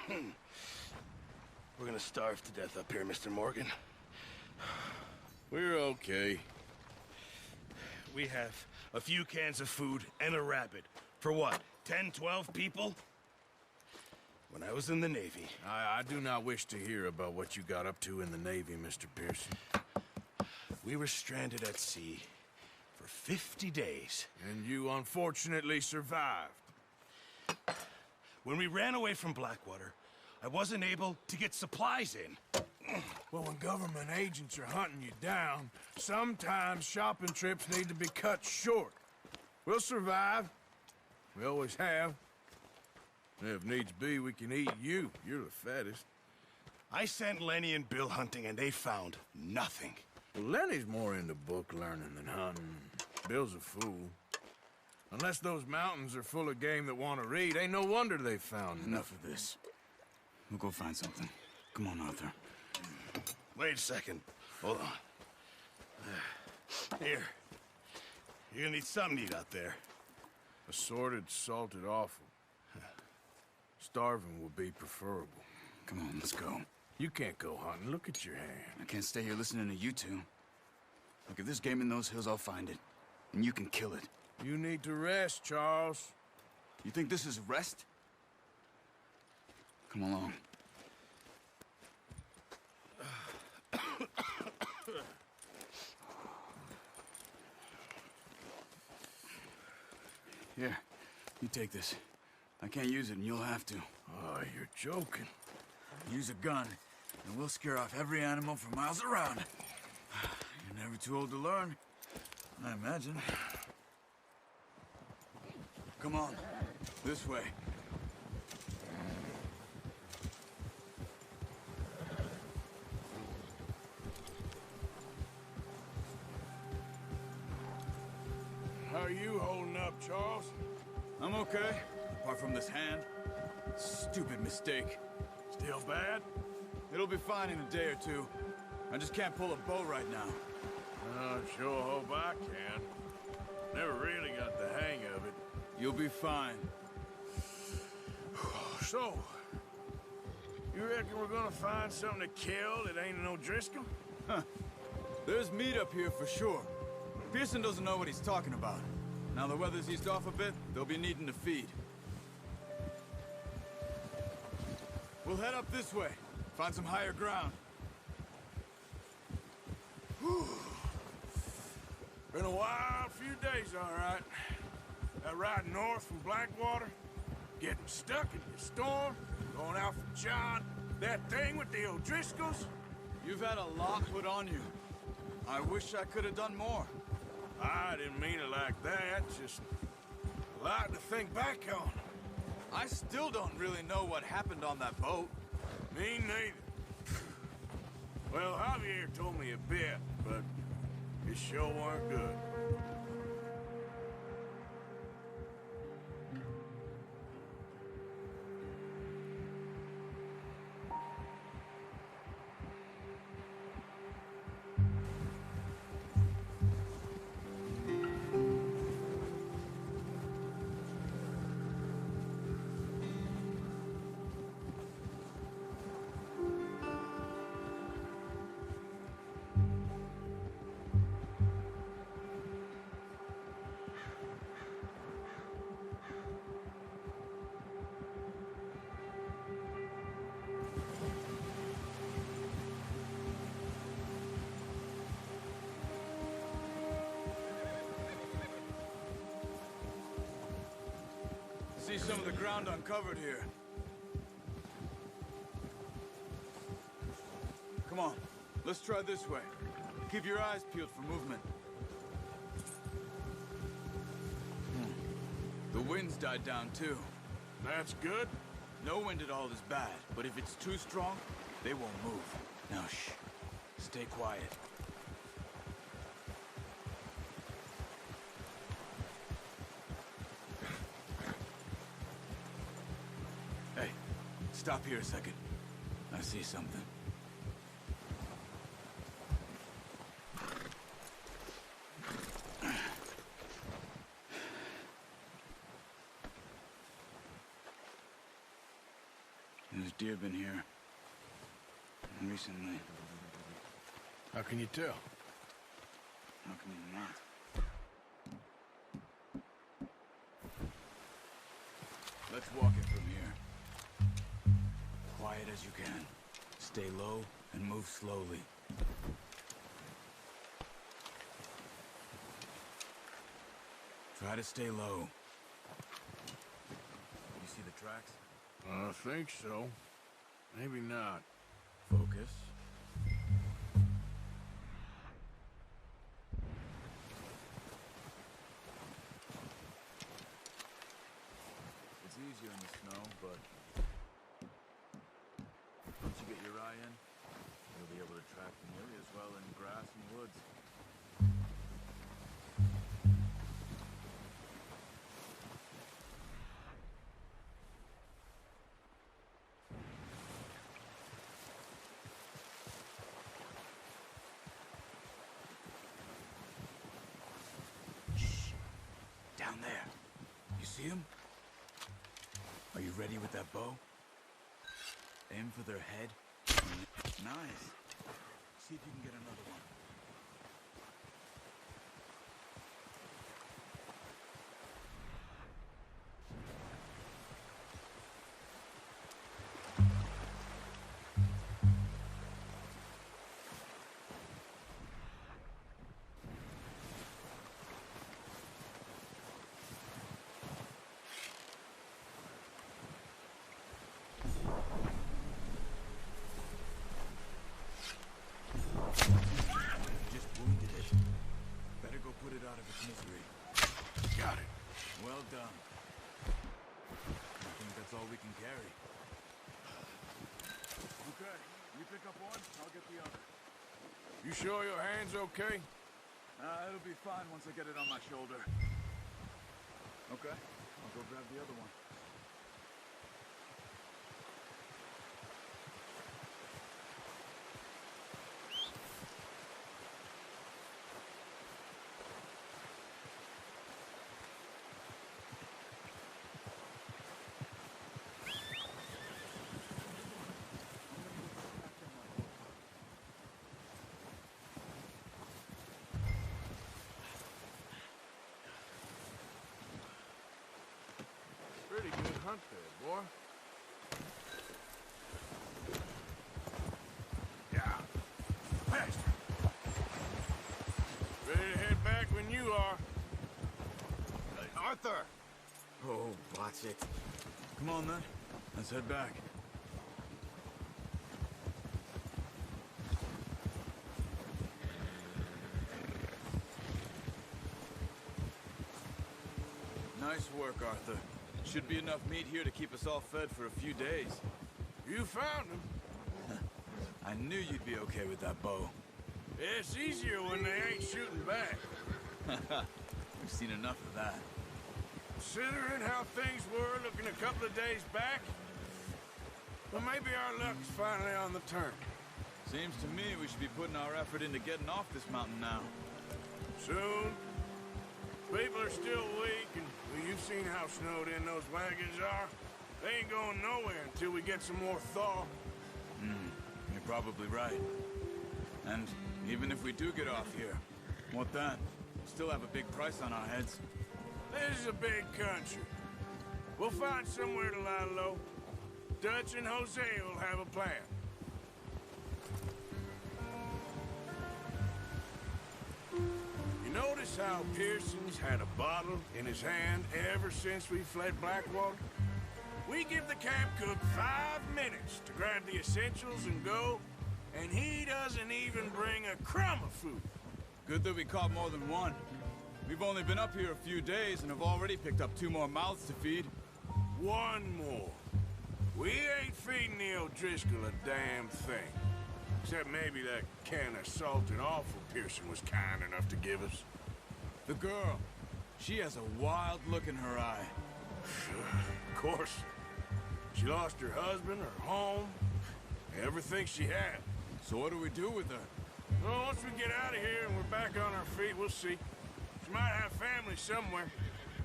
We're gonna starve to death up here, Mr. Morgan. We're okay. We have a few cans of food and a rabbit. For what, 10, 12 people? When I was in the Navy... I do not wish to hear about what you got up to in the Navy, Mr. Pearson. We were stranded at sea for 50 days. And you unfortunately survived. When we ran away from Blackwater, I wasn't able to get supplies in. Well, when government agents are hunting you down, sometimes shopping trips need to be cut short. We'll survive. We always have. If needs be, we can eat you. You're the fattest. I sent Lenny and Bill hunting, and they found nothing. Well, Lenny's more into book learning than hunting. Bill's a fool. Unless those mountains are full of game that want to read, ain't no wonder they found Enough of this. We'll go find something. Come on, Arthur. Wait a second. Hold on. Here. You're gonna need something to eat out there. Assorted, salted offal. Starving will be preferable. Come on, let's go. You can't go hunting. Look at your hand. I can't stay here listening to you two. Look, if there's game in those hills, I'll find it. And you can kill it. You need to rest, Charles. You think this is rest? Come along. Here, you take this. I can't use it, and you'll have to. Oh, you're joking. Use a gun, and we'll scare off every animal for miles around. You're never too old to learn, I imagine. Come on, this way. How are you holding up, Charles? I'm okay, apart from this hand. Stupid mistake. Still bad? It'll be fine in a day or two. I just can't pull a bow right now. I sure hope I can. Never really got the hang of it. You'll be fine. So, you reckon we're gonna find something to kill that ain't no Driscoll? Huh. There's meat up here for sure. Pearson doesn't know what he's talking about. Now the weather's eased off a bit, they'll be needing to feed. We'll head up this way. Find some higher ground. Whew. Been a wild few days, all right. That ride north from Blackwater, getting stuck in the storm, going out from John, that thing with the O'Driscolls. You've had a lot put on you. I wish I could have done more. I didn't mean it like that, just a lot to think back on. I still don't really know what happened on that boat. Me neither. Well, Javier told me a bit, but it sure weren't good. See some of the ground uncovered here. Come on, let's try this way. Keep your eyes peeled for movement. The wind's died down too. That's good. No wind at all is bad, but if it's too strong, they won't move. Now shh, stay quiet. Hey, stop here a second. I see something. There's deer been here. Recently. How can you tell? How can you not? Let's walk it from here. Quiet as you can. Stay low and move slowly. Try to stay low. You see the tracks? I think so. Maybe not. Focus. It's easier in the snow, but once you get your eye in, you'll be able to track nearly as well in grass and woods. Down there. You see him? Are you ready with that bow? Aim for their head. Nice. See if you can get another one. Just wounded it. Better go put it out of its misery. Got it. Well done. I think that's all we can carry. Okay, you pick up one, I'll get the other. You sure your hand's okay? It'll be fine once I get it on my shoulder. Okay, I'll go grab the other one. Pretty good hunt there, boy. Yeah. Faster. Ready to head back when you are. Arthur! Oh, watch it. Come on then, let's head back. Nice work, Arthur. Should be enough meat here to keep us all fed for a few days. You found him. I knew you'd be okay with that bow. It's easier when they ain't shooting back. We've seen enough of that. Considering how things were looking a couple of days back, well, maybe our luck's finally on the turn. Seems to me we should be putting our effort into getting off this mountain now. Soon. People are still weak, and well, you've seen how snowed in those wagons are. They ain't going nowhere until we get some more thaw. You're probably right. And even if we do get off here, what then? Still have a big price on our heads. This is a big country. We'll find somewhere to lie low. Dutch and Jose will have a plan. You notice how Pearson's had a bottle in his hand ever since we fled Blackwater? We give the camp cook 5 minutes to grab the essentials and go, and he doesn't even bring a crumb of food. Good that we caught more than one. We've only been up here a few days and have already picked up 2 more mouths to feed. One more. We ain't feeding the O'Driscoll a damn thing. Except maybe that can of salted offal Pearson was kind enough to give us. The girl. She has a wild look in her eye. Of course. She lost her husband, her home, everything she had. So what do we do with her? Well, once we get out of here and we're back on our feet, we'll see. She might have family somewhere.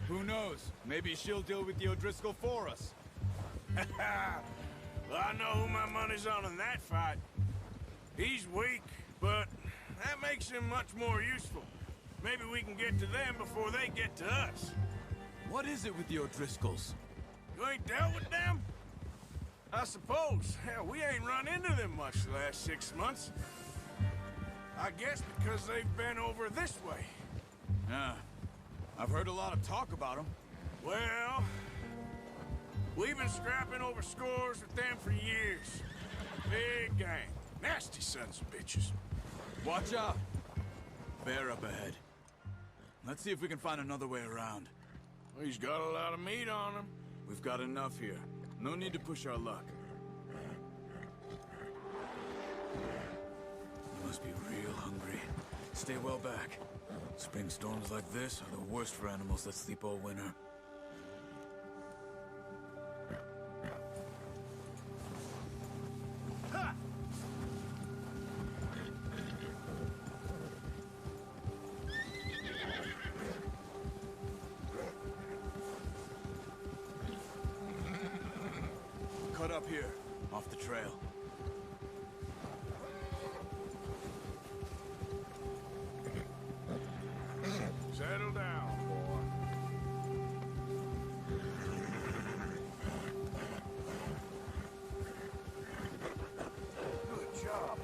Who knows? Maybe she'll deal with the O'Driscoll for us. Well, I know who my money's on in that fight. He's weak, but that makes him much more useful. Maybe we can get to them before they get to us. What is it with the O'Driscolls? You ain't dealt with them? I suppose. Hell, we ain't run into them much the last 6 months. I guess because they've been over this way. Yeah. I've heard a lot of talk about them. Well, we've been scrapping over scores with them for years. Big gang. Nasty sons of bitches. Watch out! Bear up ahead. Let's see if we can find another way around. He's got a lot of meat on him. We've got enough here. No need to push our luck. You must be real hungry. Stay well back. Spring storms like this are the worst for animals that sleep all winter. Ha! Cut up here, off the trail. Settle down, boy. Good job.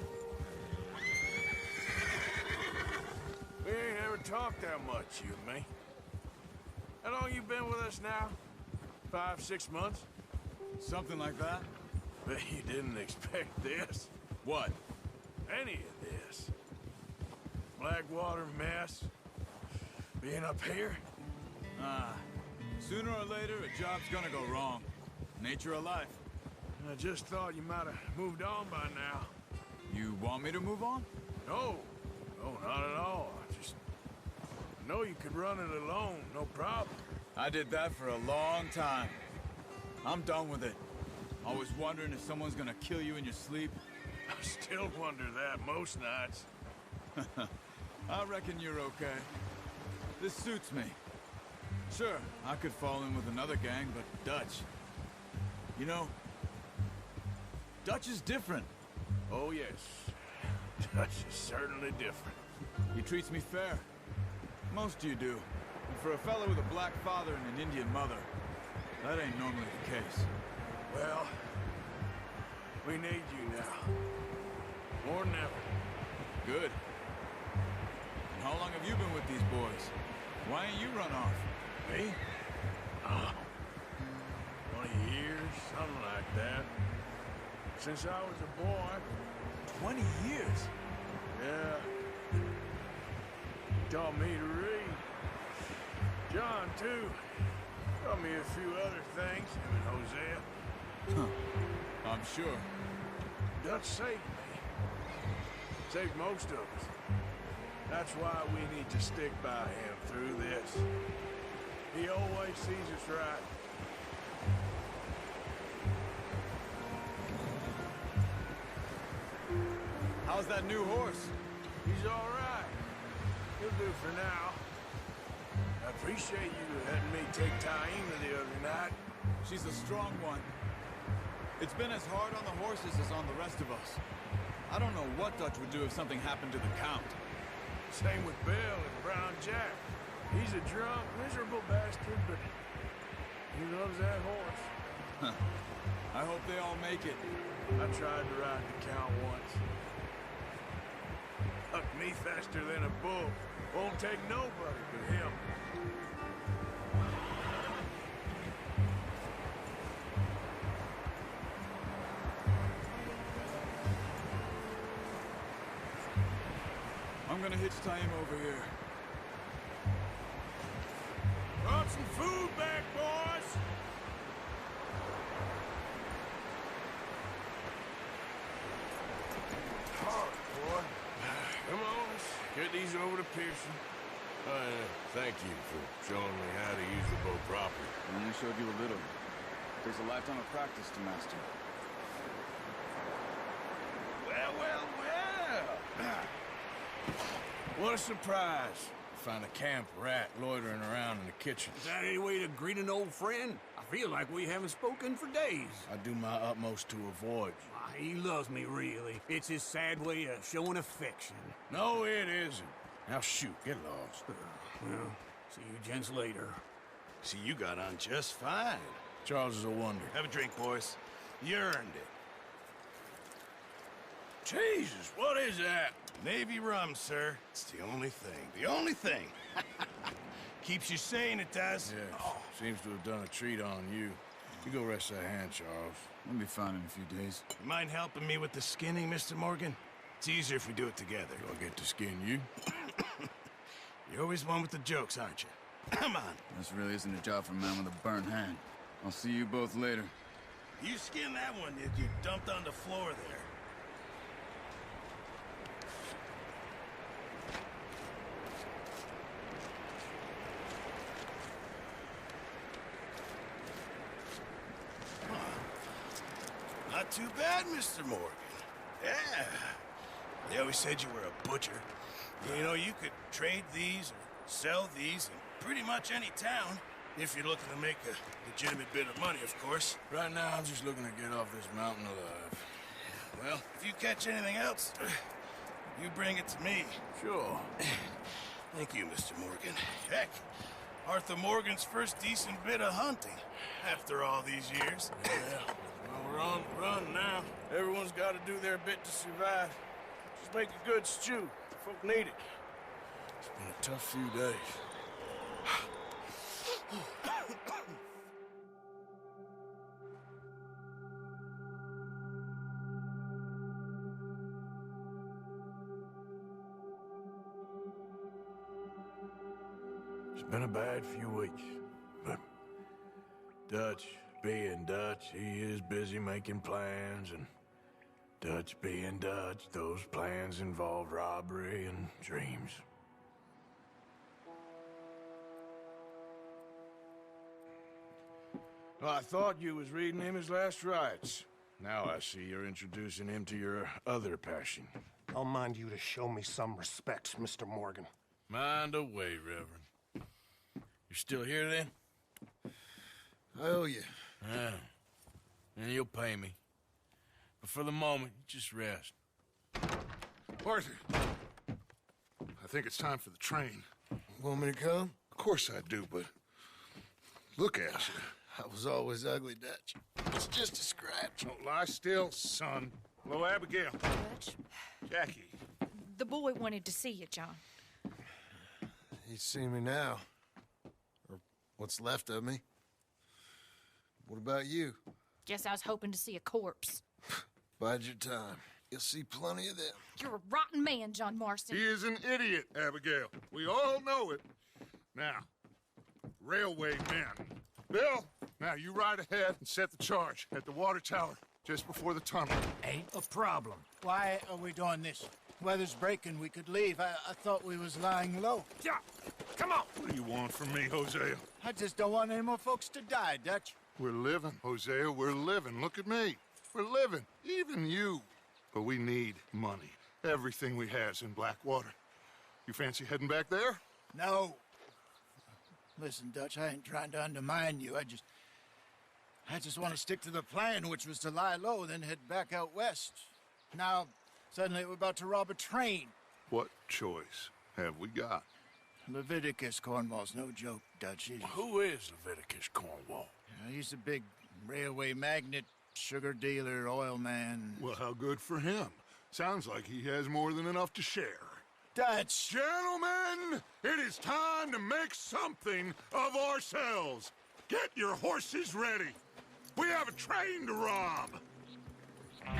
We ain't ever talked that much, you and me. How long you been with us now? 5, 6 months? Something like that? Bet you didn't expect this. What? Any of this. Blackwater mess. Being up here? Sooner or later, a job's gonna go wrong. Nature of life. I just thought you might have moved on by now. You want me to move on? No. No, not at all. I know you could run it alone, no problem. I did that for a long time. I'm done with it. Always wondering if someone's gonna kill you in your sleep. I still wonder that most nights. I reckon you're okay. This suits me. Sure, I could fall in with another gang, but Dutch... You know, Dutch is different. Oh, yes. Dutch is certainly different. He treats me fair. Most of you do. And for a fellow with a black father and an Indian mother, that ain't normally the case. Well, we need you now. More than ever. Good. And how long have you been with these boys? Why ain't you run off? Me? 20 years, something like that. Since I was a boy. 20 years? Yeah. He taught me to read. John, too. Taught me a few other things, him and Hosea. Huh. I'm sure. Dutch saved me. Saved most of us. That's why we need to stick by him through this. He always sees us right. How's that new horse? He's all right. He'll do for now. I appreciate you letting me take Taima the other night. She's a strong one. It's been as hard on the horses as on the rest of us. I don't know what Dutch would do if something happened to the Count. Same with Bill and Brown Jack. He's a drunk, miserable bastard, but he loves that horse. I hope they all make it. I tried to ride the Count once. Hucked me faster than a bull. Won't take nobody but him. I'm gonna hitch Taima over here. Brought some food back, boys! Hard, boy. Come on, let's get these over to Pearson. Thank you for showing me how to use the bow properly. I only showed you a little. It takes a lifetime of practice to master. Well, well, well! What a surprise. Find a camp rat loitering around in the kitchen. Is that any way to greet an old friend? I feel like we haven't spoken for days. I do my utmost to avoid you. Ah, he loves me, really. It's his sad way of showing affection. No, it isn't. Now shoot, get lost. Well, see you gents later. See, you got on just fine. Charles is a wonder. Have a drink, boys. You earned it. Jesus, what is that? Navy rum, sir. It's the only thing. The only thing. Keeps you sane, it does. Yes, seems to have done a treat on you. You go rest that hand, Charles. We'll be fine in a few days. You mind helping me with the skinning, Mr. Morgan? It's easier if we do it together. Do I get to skin you? You're always one with the jokes, aren't you? Come on. This really isn't a job for a man with a burnt hand. I'll see you both later. You skinned that one that you dumped on the floor there. Not too bad, Mr. Morgan. Yeah. They always said you were a butcher. You know, you could trade these or sell these in pretty much any town, if you're looking to make a legitimate bit of money, of course. Right now, I'm just looking to get off this mountain alive. Well, if you catch anything else, you bring it to me. Sure. Thank you, Mr. Morgan. Heck, Arthur Morgan's first decent bit of hunting after all these years. Yeah. Well, we're on the run now. Everyone's got to do their bit to survive. Just make a good stew. Folk need it. It's been a tough few days. It's been a bad few weeks, but Dutch being Dutch, he is busy making plans, and Dutch being Dutch, those plans involve robbery and dreams. Well, I thought you was reading him his last rites. Now I see you're introducing him to your other passion. I'll mind you to show me some respect, Mr. Morgan. Mind away, Reverend. You're still here, then? I owe you. Yeah. And you'll pay me. But for the moment, just rest. Arthur, I think it's time for the train. Want me to come? Of course I do, but look at you. I was always ugly, Dutch. It's just a scratch. Don't lie still, son. Hello, Abigail. Dutch, Jackie. the boy wanted to see you, John. He's seen me now. Or what's left of me. What about you? Guess I was hoping to see a corpse. Bide your time. You'll see plenty of them. You're a rotten man, John Marston. He is an idiot, Abigail. We all know it. Now, railway men. Bill, now you ride ahead and set the charge at the water tower just before the tunnel. Ain't a problem. Why are we doing this? Weather's breaking. We could leave. I thought we was lying low. Yeah, come on. What do you want from me, Hosea? I just don't want any more folks to die, Dutch. We're living, Hosea. We're living. Look at me. We're living. Even you. But we need money. Everything we has in Blackwater. You fancy heading back there? No. Listen, Dutch, I ain't trying to undermine you. I just want to stick to the plan, which was to lie low, then head back out west. Now, suddenly we're about to rob a train. What choice have we got? Leviticus Cornwall's no joke, Dutch. Who is Leviticus Cornwall? He's a big railway magnate, sugar dealer, oil man. Well, how good for him. Sounds like he has more than enough to share. Dutch! Gentlemen, it is time to make something of ourselves. Get your horses ready. We have a train to rob. All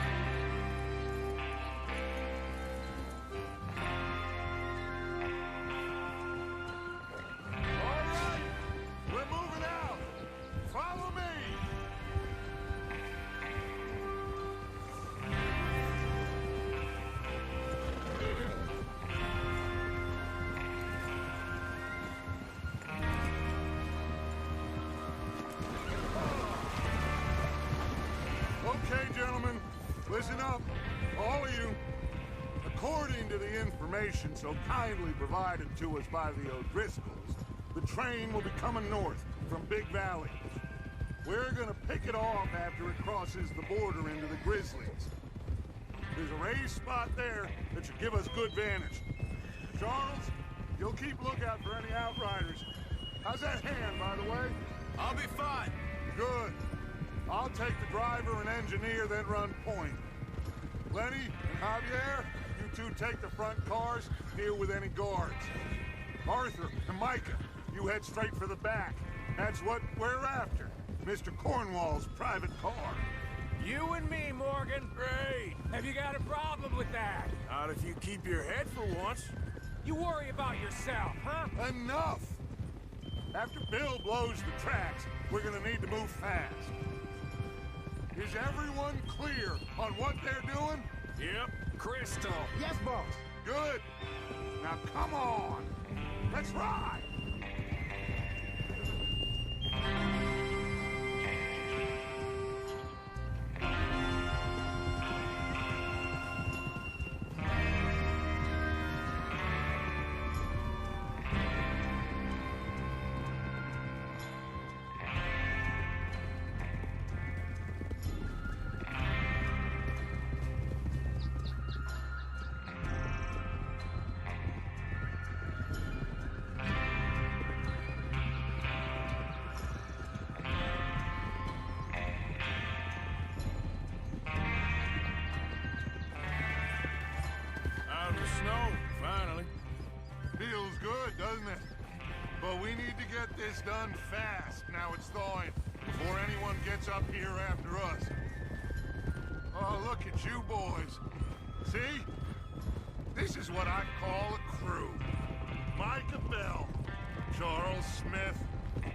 right, we're moving out. Follow me. Okay, gentlemen, listen up, all of you. According to the information so kindly provided to us by the O'Driscolls, the train will be coming north from Big Valley. We're gonna pick it off after it crosses the border into the Grizzlies. There's a raised spot there that should give us good vantage. Charles, you'll keep lookout for any outriders. How's that hand, by the way? I'll be fine. Good. I'll take the driver and engineer, then run point. Lenny and Javier, you two take the front cars, deal with any guards. Arthur and Micah, you head straight for the back. That's what we're after. Mr. Cornwall's private car. You and me, Morgan. Great. Have you got a problem with that? Not if you keep your head for once. You worry about yourself, huh? Enough! After Bill blows the tracks, we're gonna need to move fast. Is everyone clear on what they're doing? Yep. Crystal. Yes, boss. Good. Now come on. Let's ride. Out of the snow, finally. Feels good, doesn't it? But we need to get this done fast, now it's thawing, before anyone gets up here after us. Oh, look at you boys. See? This is what I call a crew. Micah Bell, Charles Smith,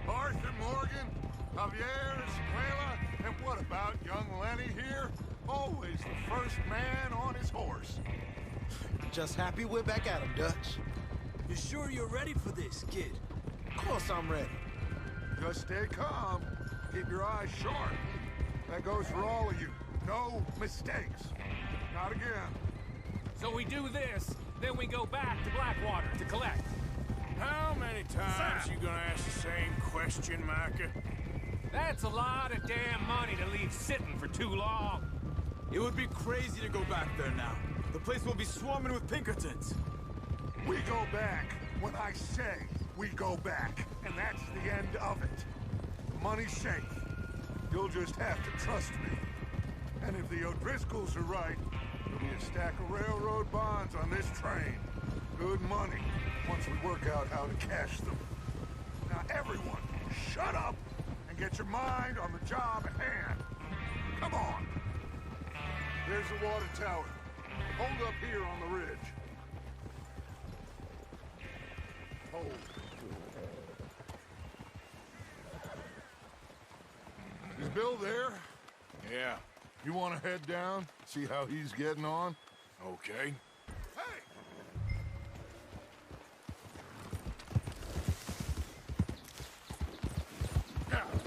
Arthur Morgan, Javier Escuela, and what about young Lenny here? Always the first man on his horse. Just happy we're back at him, Dutch. You sure you're ready for this, kid? Of course I'm ready. Just stay calm. Keep your eyes sharp. That goes for all of you. No mistakes. Not again. So we do this, then we go back to Blackwater to collect. How many times you gonna ask the same question, Micah? That's a lot of damn money to leave sitting for too long. It would be crazy to go back there now. The place will be swarming with Pinkertons. We go back when I say we go back, and that's the end of it. The money's safe. You'll just have to trust me. And if the O'Driscolls are right, there'll be a stack of railroad bonds on this train. Good money, once we work out how to cash them. Now everyone, shut up and get your mind on the job at hand. Come on. There's the water tower. Hold up here on the ridge. Hold. Is Bill there? Yeah. You want to head down, see how he's getting on? Okay. Hey!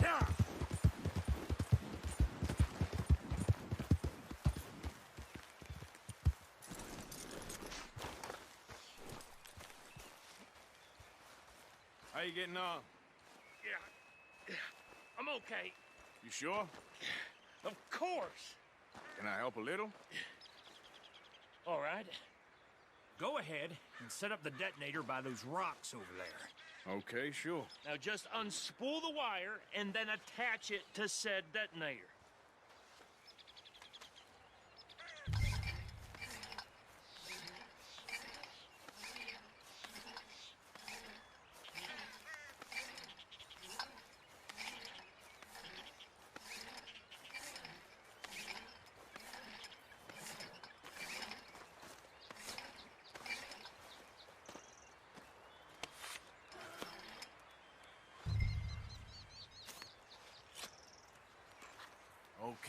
Yeah. How you getting on? Yeah, I'm okay. You sure? Of course. Can I help a little? All right. Go ahead and set up the detonator by those rocks over there. Okay, sure. Now just unspool the wire and then attach it to said detonator.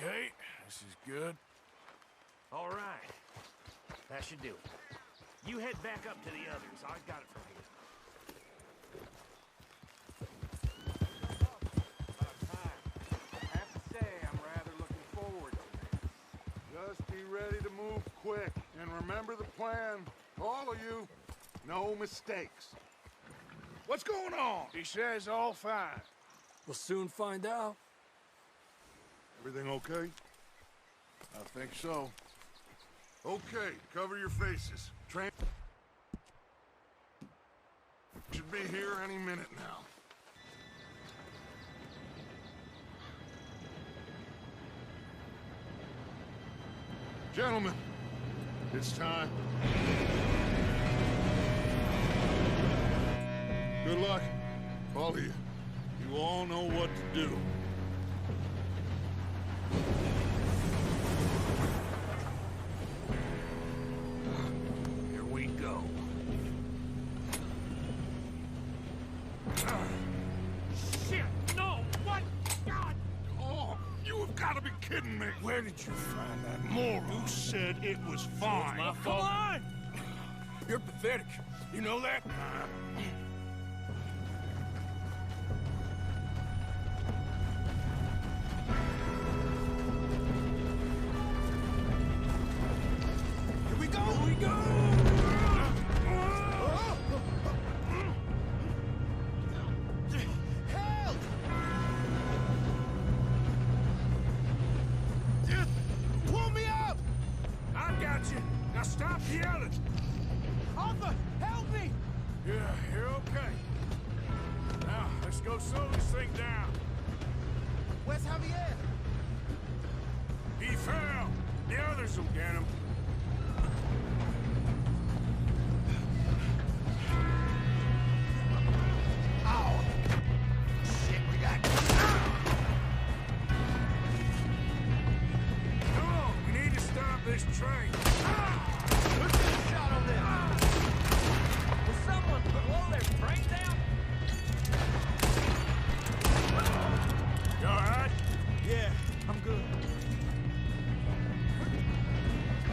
Okay, this is good. All right. That should do it. You head back up to the others. I got it from here. About time. I have to say, I'm rather looking forward to this. Just be ready to move quick. And remember the plan. All of you, no mistakes. What's going on? He says all fine. We'll soon find out. Everything okay? I think so. Okay, cover your faces. Train should be here any minute now. Gentlemen, it's time. Good luck, all of you. You all know what to do. Here we go. Shit! No! What? God! Oh, you have got to be kidding me. Where did you find that moron? You said it was fine. My fault. Come on! You're pathetic. You know that? Here we go! Here we go! Help! Pull me up! I got you. Now stop yelling. Arthur, help me! Yeah, you're okay. Now, let's go slow this thing down. Where's Javier? He fell. The others will get him. Ow! Shit, we got... Come on, we need to stop this train. Let's get a shot on them! Will someone blow their brains out? You all right? Yeah, I'm good.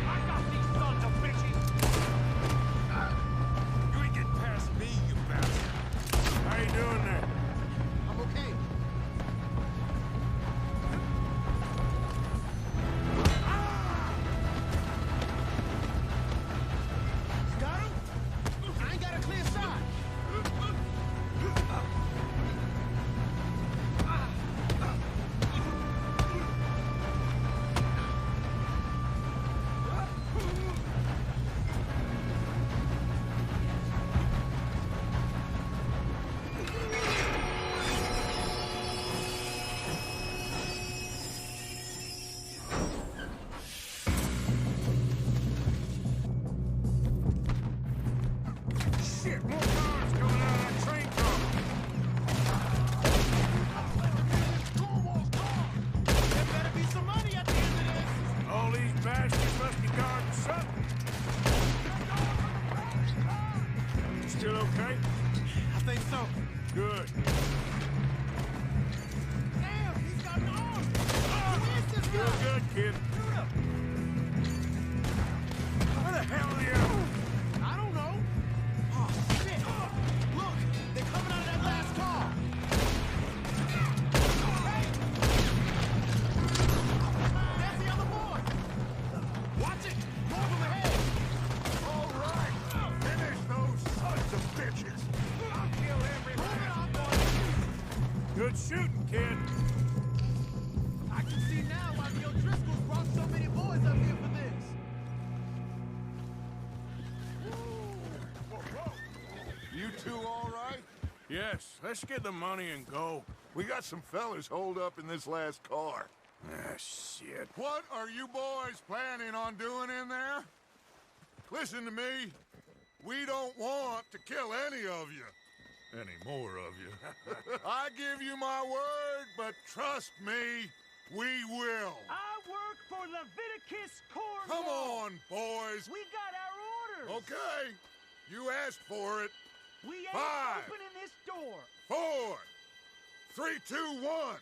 I got these sons of bitches! You ain't getting past me, you bastard. How you doing there? I'm okay. You got him? I ain't got a clear shot. Shit, more cars coming out of that train car. There better be some money at the end of this. All these bastards must be guarding something. You still okay? I think so. Good. Damn, he's got an arm. Who is this You're guy? good, kid. Where the hell are you? I don't know. Oh, shit. Look, they're coming out of that last car. Hey! There's the other boy. Watch it. More of them ahead. All right, finish those sons of bitches. I'll kill every Move it last on, one. Good shooting, kid. I can see now why the O'Driscolls brought so many boys up here for this. You two all right? Yes, let's get the money and go. We got some fellas holed up in this last car. Ah, shit. What are you boys planning on doing in there? Listen to me. We don't want to kill any of you. Any more of you. I give you my word, but trust me, we will. I work for Leviticus Corps. Come on, boys. We got our orders. Okay, you asked for it. We ain't 5, opening this door. 4, 3, 2, 1.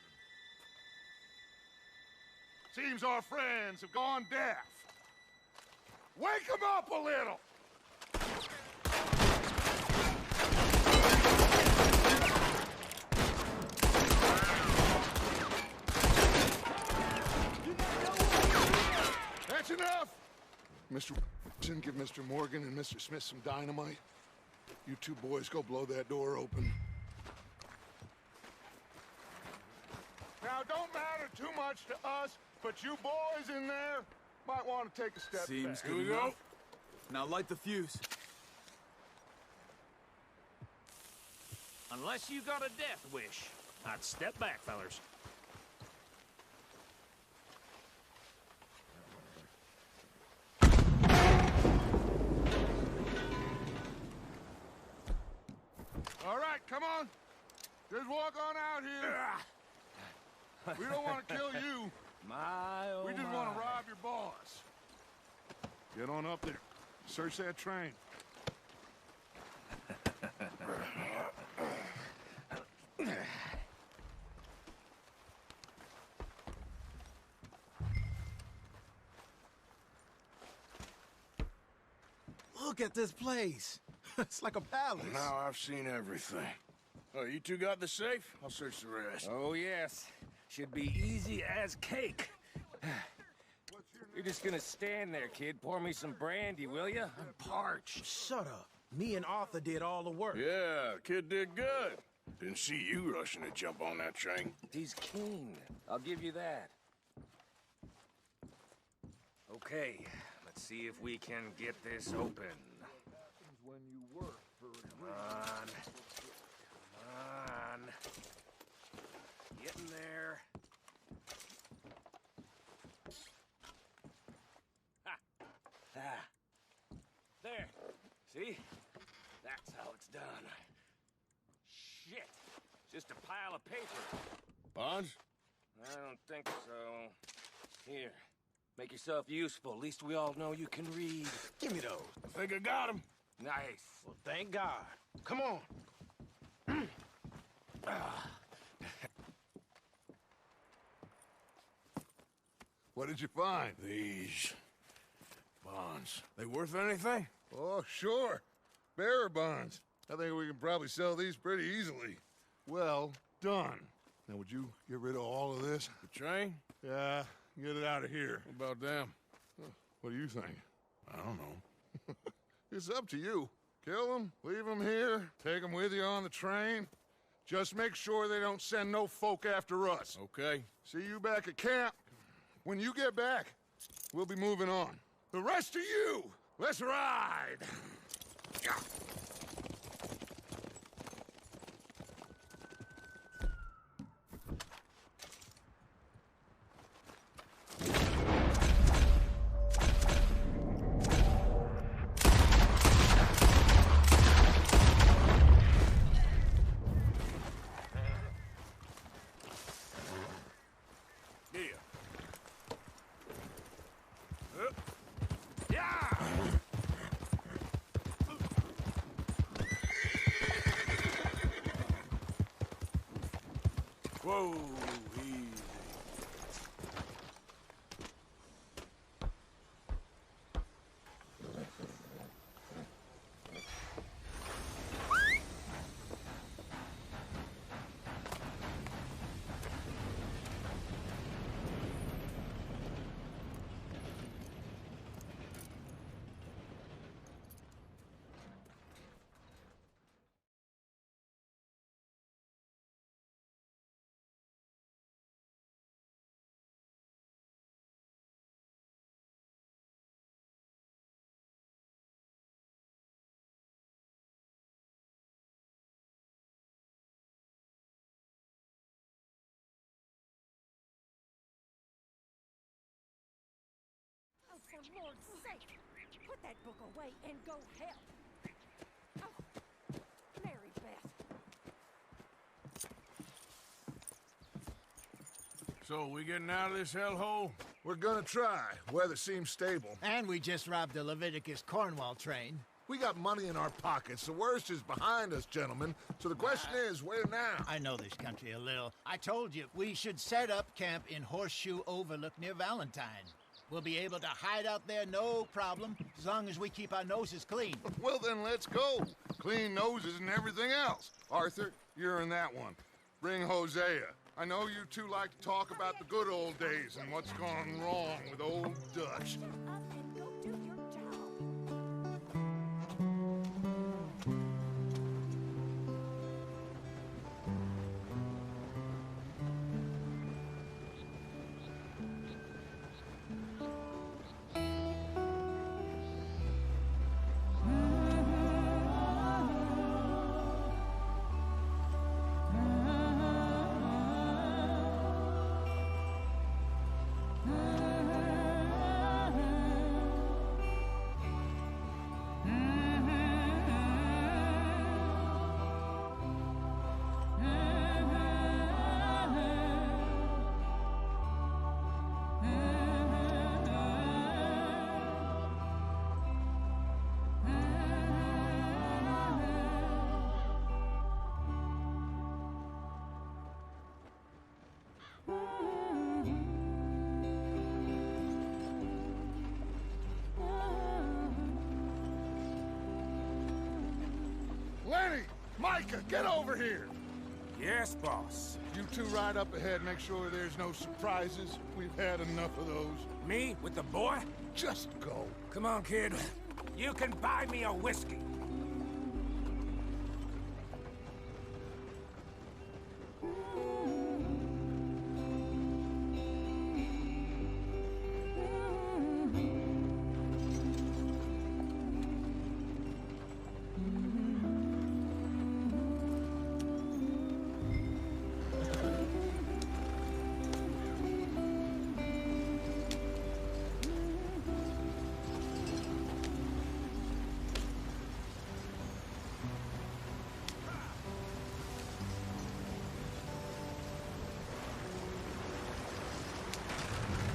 Seems our friends have gone deaf. Wake them up a little. That's enough. Mr. Wilson, give Mr. Morgan and Mr. Smith some dynamite. You two boys go blow that door open. Now, don't matter too much to us, but you boys in there might want to take a step Seems back. good Here we go. enough. Now light the fuse. Unless you got a death wish, I'd step back, fellers. All right, come on. Just walk on out here. We don't want to kill you. My, oh We just my. want to rob your boss. Get on up there. Search that train. Look at this place. It's like a palace. Now I've seen everything. Oh, you two got the safe? I'll search the rest. Oh, yes. Should be easy as cake. You're just gonna stand there, kid. Pour me some brandy, will you? I'm parched. Shut up. Me and Arthur did all the work. Yeah, kid did good. Didn't see you rushing to jump on that train. He's keen. I'll give you that. Okay, let's see if we can get this open. When you work for Come on. Come on. Get in there. Ha! Ah. There. See? That's how it's done. Shit. Just a pile of paper. Bonds? I don't think so. Here. Make yourself useful. At least we all know you can read. Give me those. I think I got him. Nice. Well, thank God. Come on. What did you find? These bonds. They worth anything? Oh, sure. Bearer bonds. I think we can probably sell these pretty easily. Well done. Now, would you get rid of all of this? The train? Yeah, get it out of here. What about them? What do you think? I don't know. It's up to you. Kill them, leave them here, take them with you on the train. Just make sure they don't send no folk after us. Okay. See you back at camp. When you get back, we'll be moving on. The rest of you, let's ride! Whoa, easy. Oh, for Lord's sake, put that book away and go help. Oh, Mary Beth. So, we getting out of this hellhole? We're gonna try. Weather seems stable. And we just robbed the Leviticus Cornwall train. We got money in our pockets. The worst is behind us, gentlemen. So the question is, where now? I know this country a little. I told you, we should set up camp in Horseshoe Overlook near Valentine. We'll be able to hide out there no problem, as long as we keep our noses clean. Well, then let's go. Clean noses and everything else. Arthur, you're in that one. Bring Hosea. I know you two like to talk about the good old days and what's gone wrong with old Dutch. Up and go do your job. Micah, get over here! Yes, boss. You two ride up ahead, make sure there's no surprises. We've had enough of those. Me with the boy? Just go. Come on, kid. You can buy me a whiskey.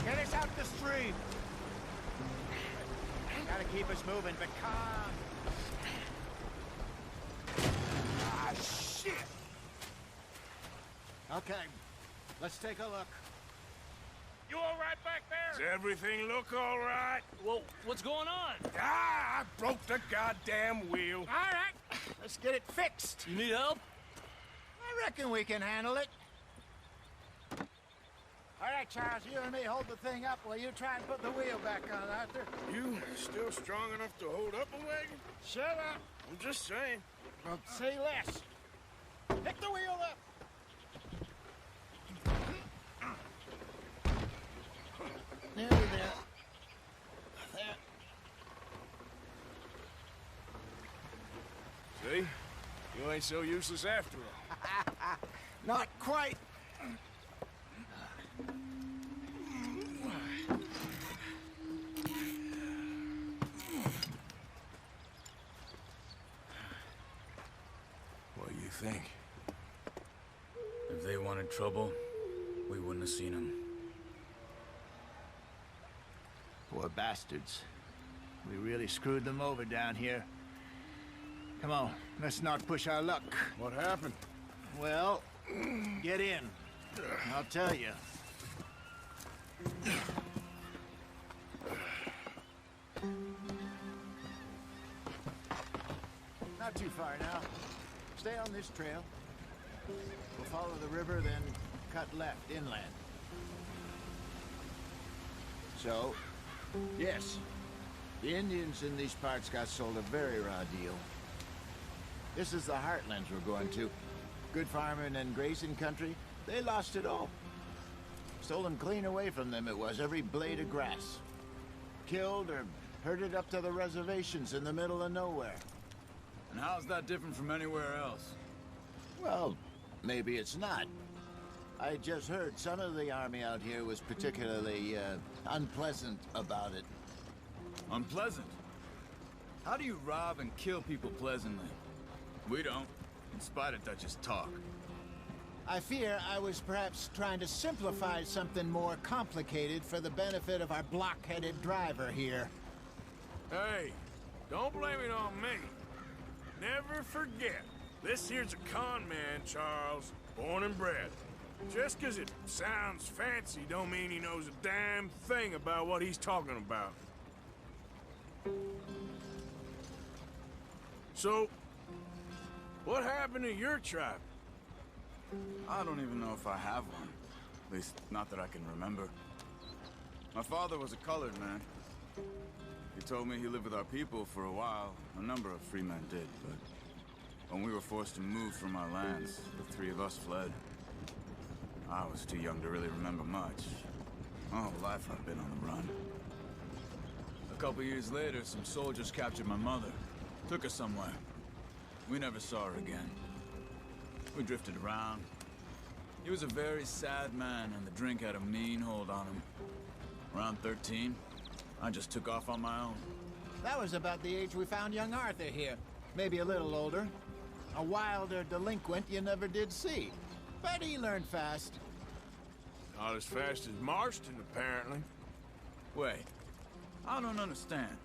Get us out the street. Gotta keep us moving, but calm. Ah, shit! Okay, let's take a look. You all right back there? Does everything look all right? Well, what's going on? Ah, I broke the goddamn wheel. All right, let's get it fixed. You need help? I reckon we can handle it. All right, Charles, you and me hold the thing up while you try and put the wheel back on, Arthur. You still strong enough to hold up a wagon? Shut up. I'm just saying. Well, say less. Pick the wheel up. Nearly there. There. See? You ain't so useless after all. Not quite. What do you think? If they wanted trouble, we wouldn't have seen them. Poor bastards. We really screwed them over down here. Come on, let's not push our luck. What happened? Well, get in. I'll tell you. Not too far now. Stay on this trail. We'll follow the river, then cut left inland. So, yes, the Indians in these parts got sold a very raw deal. This is the heartlands we're going to. Good farming and grazing country, they lost it all. Stolen clean away from them it was, every blade of grass. Killed or herded up to the reservations in the middle of nowhere. And how's that different from anywhere else? Well, maybe it's not. I just heard some of the army out here was particularly, unpleasant about it. Unpleasant? How do you rob and kill people pleasantly? We don't, in spite of Dutch's talk. I fear I was perhaps trying to simplify something more complicated for the benefit of our block-headed driver here. Hey, don't blame it on me. Never forget, this here's a con man, Charles, born and bred. Just 'cause it sounds fancy don't mean he knows a damn thing about what he's talking about. So, what happened to your tribe? I don't even know if I have one. At least, not that I can remember. My father was a colored man. He told me he lived with our people for a while. A number of free men did, but when we were forced to move from our lands, the three of us fled. I was too young to really remember much. My whole life I've been on the run. A couple years later, some soldiers captured my mother. Took her somewhere. We never saw her again. We drifted around. He was a very sad man, and the drink had a mean hold on him. Around 13, I just took off on my own. That was about the age we found young Arthur here. Maybe a little older. A wilder delinquent you never did see. But he learned fast. Not as fast as Marston, apparently. Wait, I don't understand.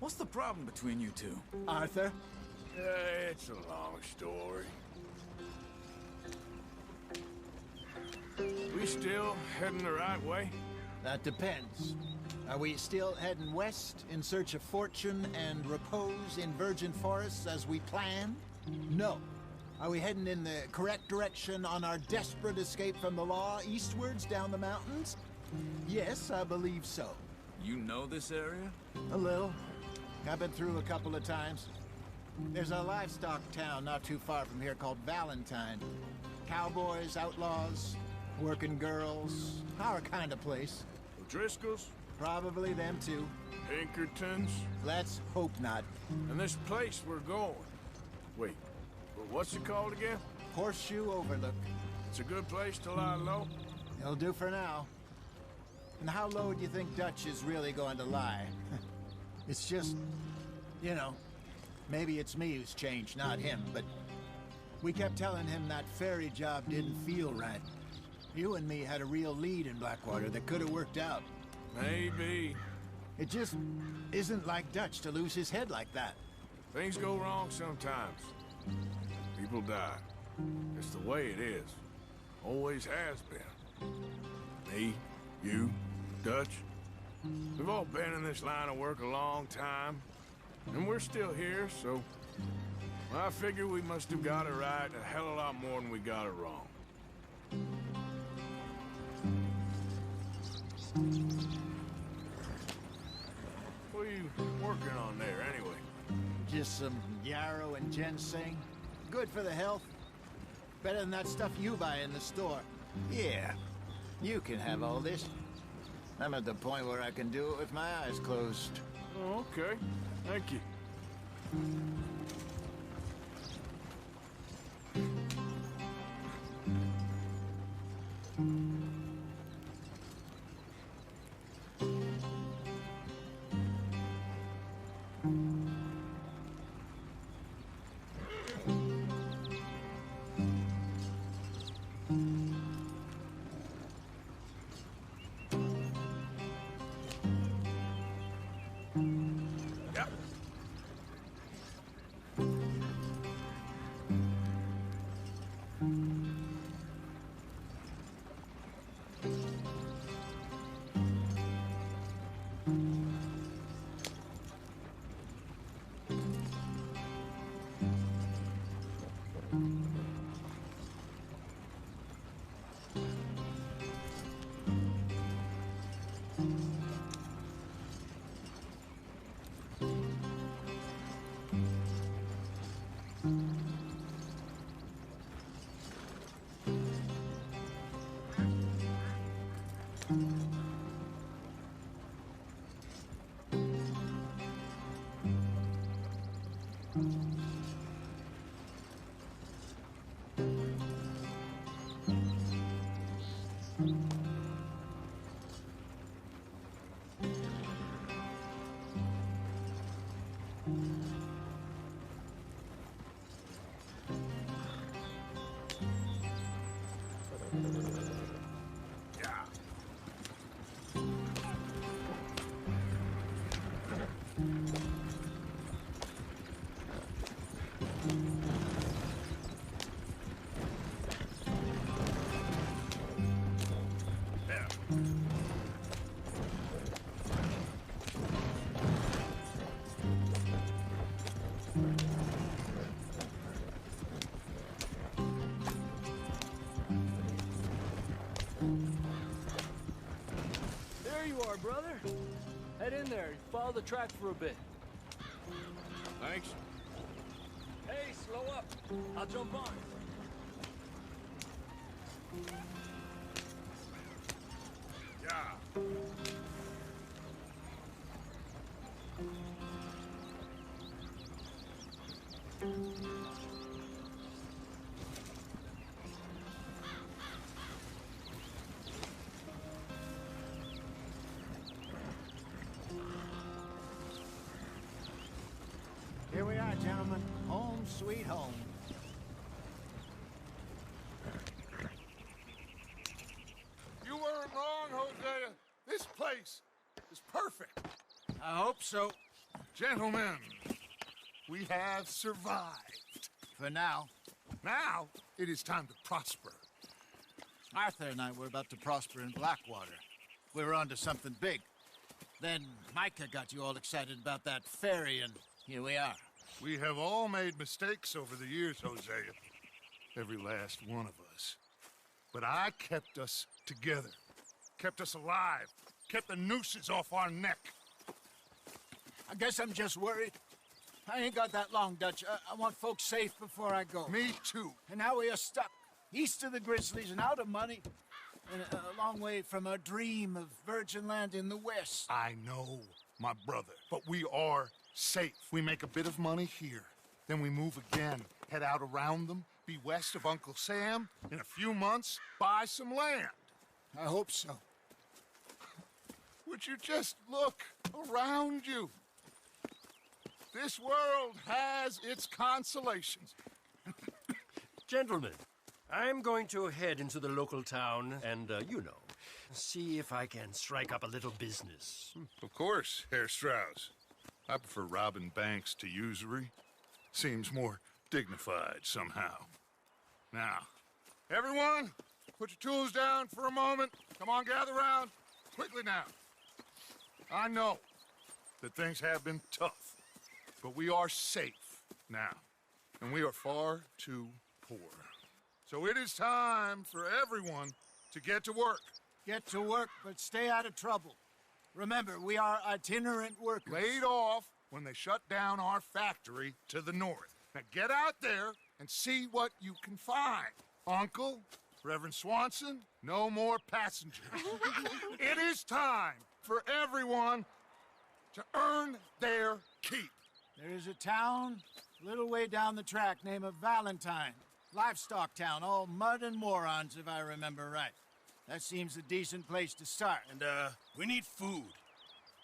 What's the problem between you two? Arthur? It's a long story. We still heading the right way? That depends. Are we still heading west in search of fortune and repose in virgin forests as we planned? No. Are we heading in the correct direction on our desperate escape from the law eastwards down the mountains? Yes, I believe so. You know this area? A little. I've been through a couple of times. There's a livestock town not too far from here called Valentine. Cowboys, outlaws, working girls, our kind of place. O'Driscoll's? Probably them too. Pinkertons? Let's hope not. And this place we're going. Wait, well, what's it called again? Horseshoe Overlook. It's a good place to lie low? It'll do for now. And how low do you think Dutch is really going to lie? It's just, you know, maybe it's me who's changed, not him, but we kept telling him that ferry job didn't feel right. You and me had a real lead in Blackwater that could have worked out. Maybe. It just isn't like Dutch to lose his head like that. Things go wrong sometimes. People die. It's the way it is. Always has been. Me, you, Dutch. We've all been in this line of work a long time. And we're still here, so... I figure we must have got it right a hell of a lot more than we got it wrong. What are you working on there, anyway? Just some yarrow and ginseng. Good for the health. Better than that stuff you buy in the store. Yeah, you can have all this. I'm at the point where I can do it with my eyes closed. Oh, okay. Thank you. There you are, brother. Head in there and follow the track for a bit. Thanks. Hey, slow up. I'll jump on. Yeah. Here we are, gentlemen. Home sweet home. You weren't wrong, Hosea. This place is perfect. I hope so. Gentlemen, we have survived. For now. Now, it is time to prosper. Arthur and I were about to prosper in Blackwater. We were onto something big. Then Micah got you all excited about that ferry, and here we are. We have all made mistakes over the years, Hosea. every last one of us. But I kept us together, kept us alive, kept the nooses off our neck. I guess I'm just worried. I ain't got that long, Dutch. I want folks safe before I go. Me too. And now we are stuck east of the Grizzlies and out of money, and a long way from a dream of virgin land in the west. I know, my brother, but we are safe. We make a bit of money here, then we move again, head out around them, be west of Uncle Sam, in a few months, buy some land. I hope so. Would you just look around you? This world has its consolations. Gentlemen, I'm going to head into the local town and, see if I can strike up a little business. Of course, Herr Strauss. I prefer robbing banks to usury. Seems more dignified somehow. Now, everyone, put your tools down for a moment. Come on, gather round. Quickly now. I know that things have been tough, but we are safe now, and we are far too poor. So it is time for everyone to get to work. Get to work, but stay out of trouble. Remember, we are itinerant workers. Laid off when they shut down our factory to the north. Now get out there and see what you can find. Uncle, Reverend Swanson, no more passengers. It is time for everyone to earn their keep. There is a town a little way down the track named Valentine. Livestock town, all mud and morons, if I remember right. That seems a decent place to start. And, we need food.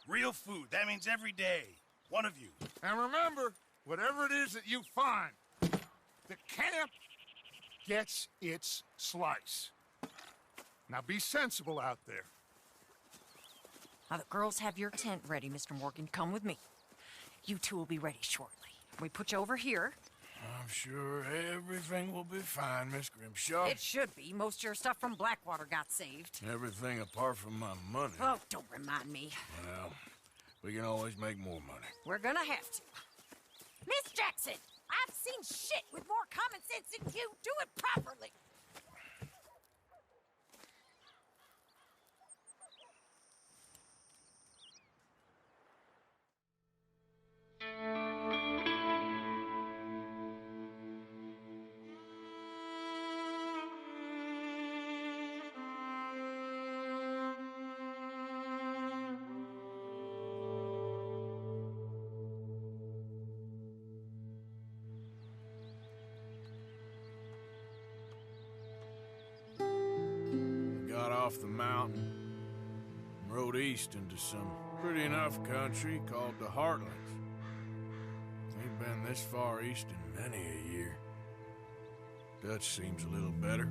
Real food. That means every day. One of you. And remember, whatever it is that you find, the camp gets its slice. Now be sensible out there. Now, the girls have your tent ready, Mr. Morgan. Come with me. You two will be ready shortly. We put you over here. I'm sure everything will be fine, Miss Grimshaw. It should be. Most of your stuff from Blackwater got saved. Everything apart from my money. Oh, don't remind me. Well, we can always make more money. We're gonna have to. Miss Jackson, I've seen shit with more common sense than you. Do it properly. Got off the mountain and rode east into some pretty enough country called the Heartlands. Ain't been this far east in many a year. Dutch seems a little better.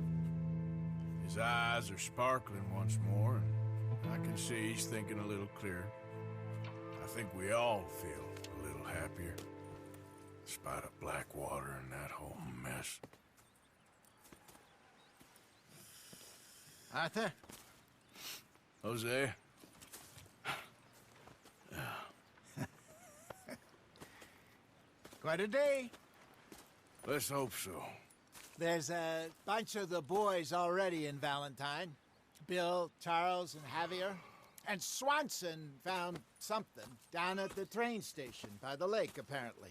His eyes are sparkling once more, and I can see he's thinking a little clearer. I think we all feel a little happier, in spite of Blackwater and that whole mess. Arthur? Jose? Quite a day. Let's hope so. There's a bunch of the boys already in Valentine. Bill, Charles, and Javier. And Swanson found something down at the train station by the lake, apparently.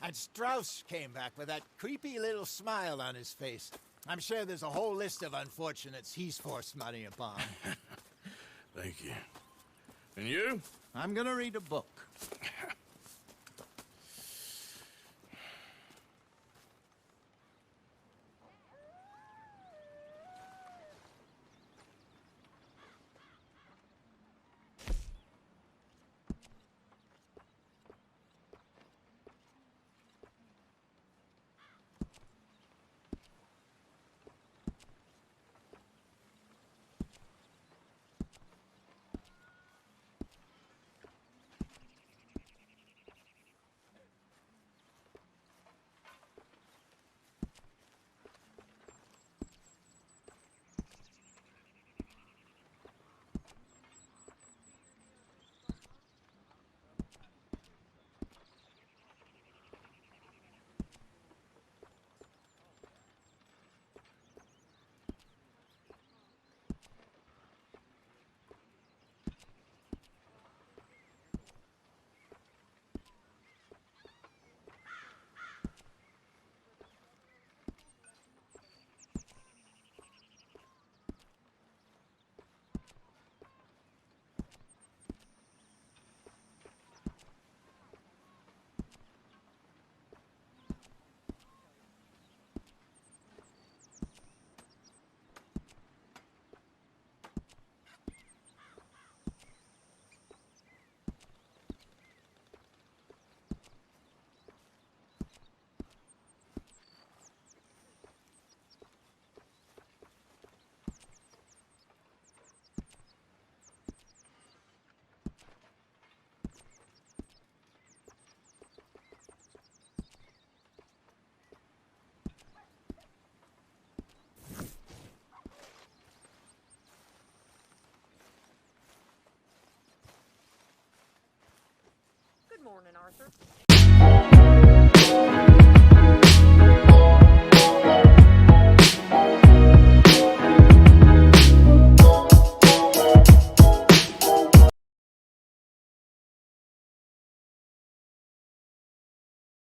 And Strauss came back with that creepy little smile on his face. I'm sure there's a whole list of unfortunates he's forced money upon. Thank you. And you? I'm gonna read a book. morning, Arthur.